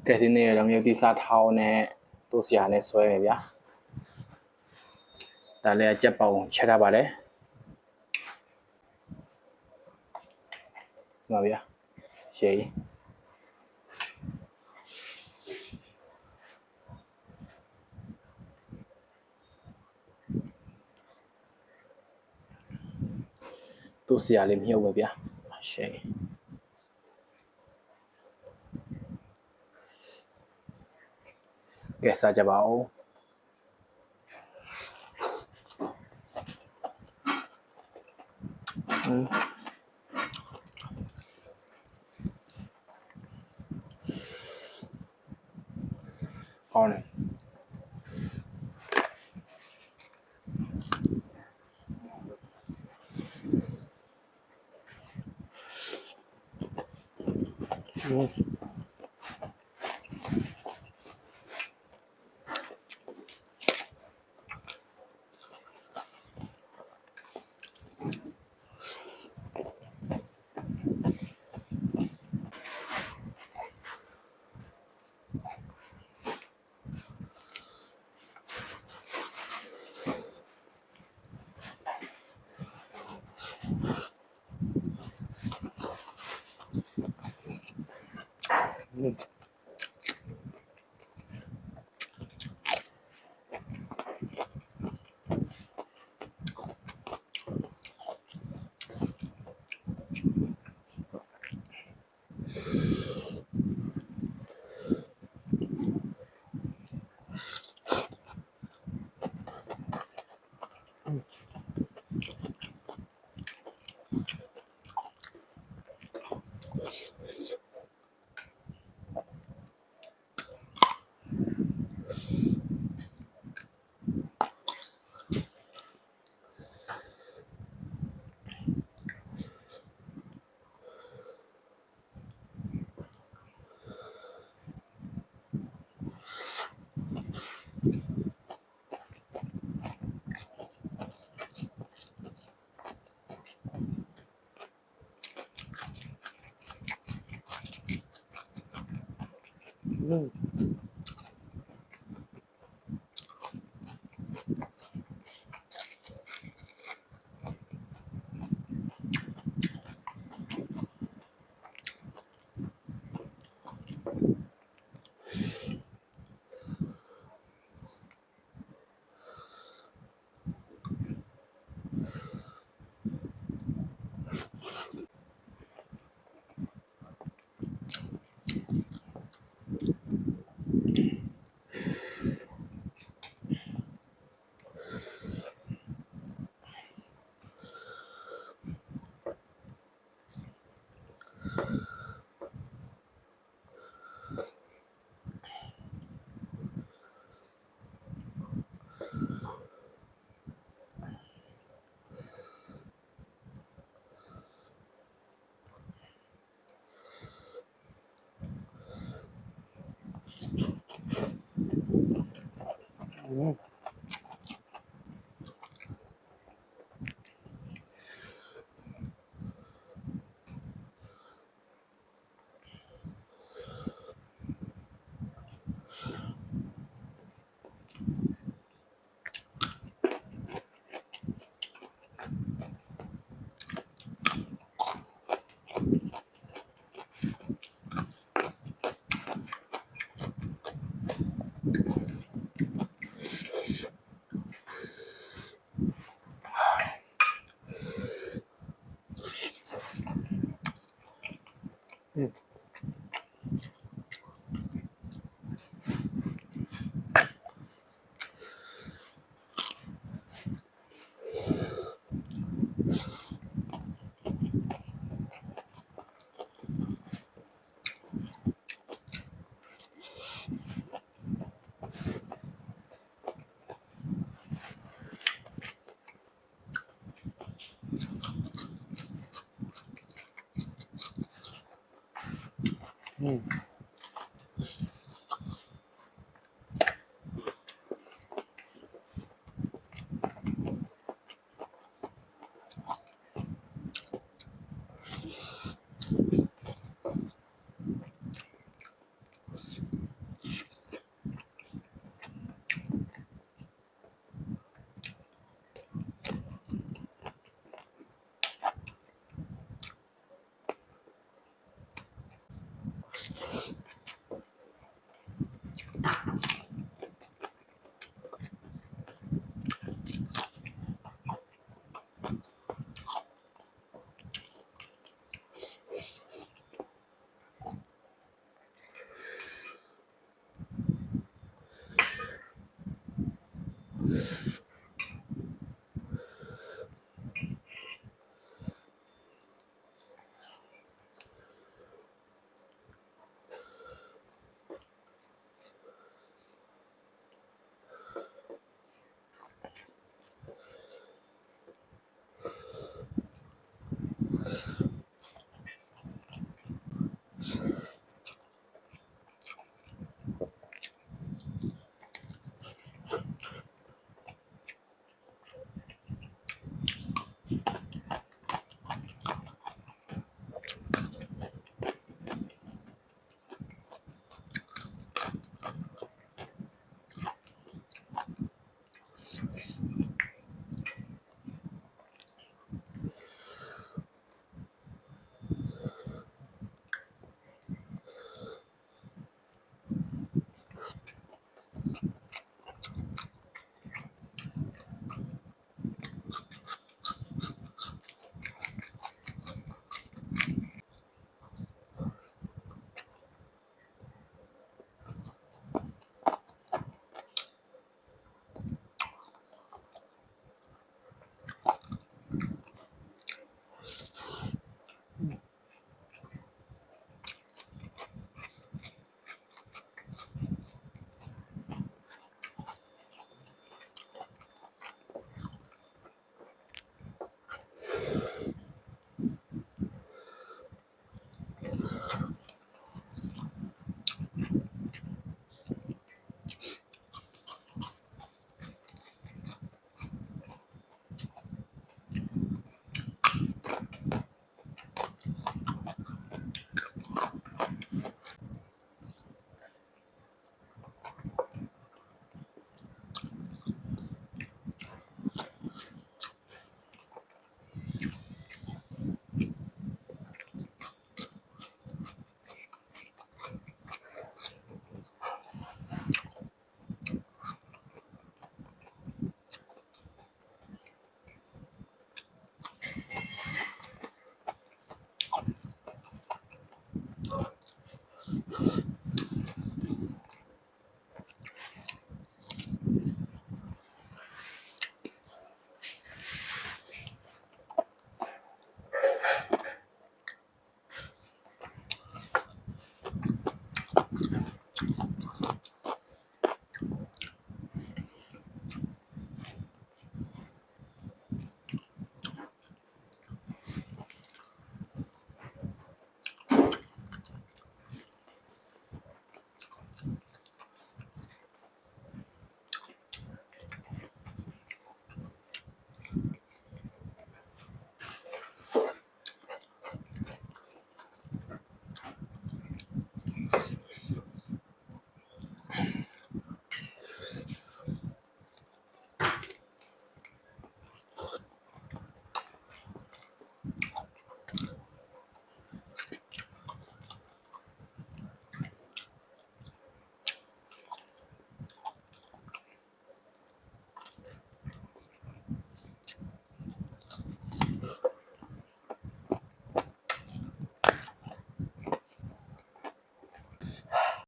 ကဲဒီနေ့တော့မြုပ်တိစားထောင်းနဲ့တို့ဆရာနဲ့ဆွဲနေဗျာဒါလည်းကြက်ပေါင်ချက်ထားပါတယ်ပါဗျာရှေးတို့ဆရာလေးမြုပ်ပဲဗျာရှေးကဲစားကြပါဦးကောင်းတယ်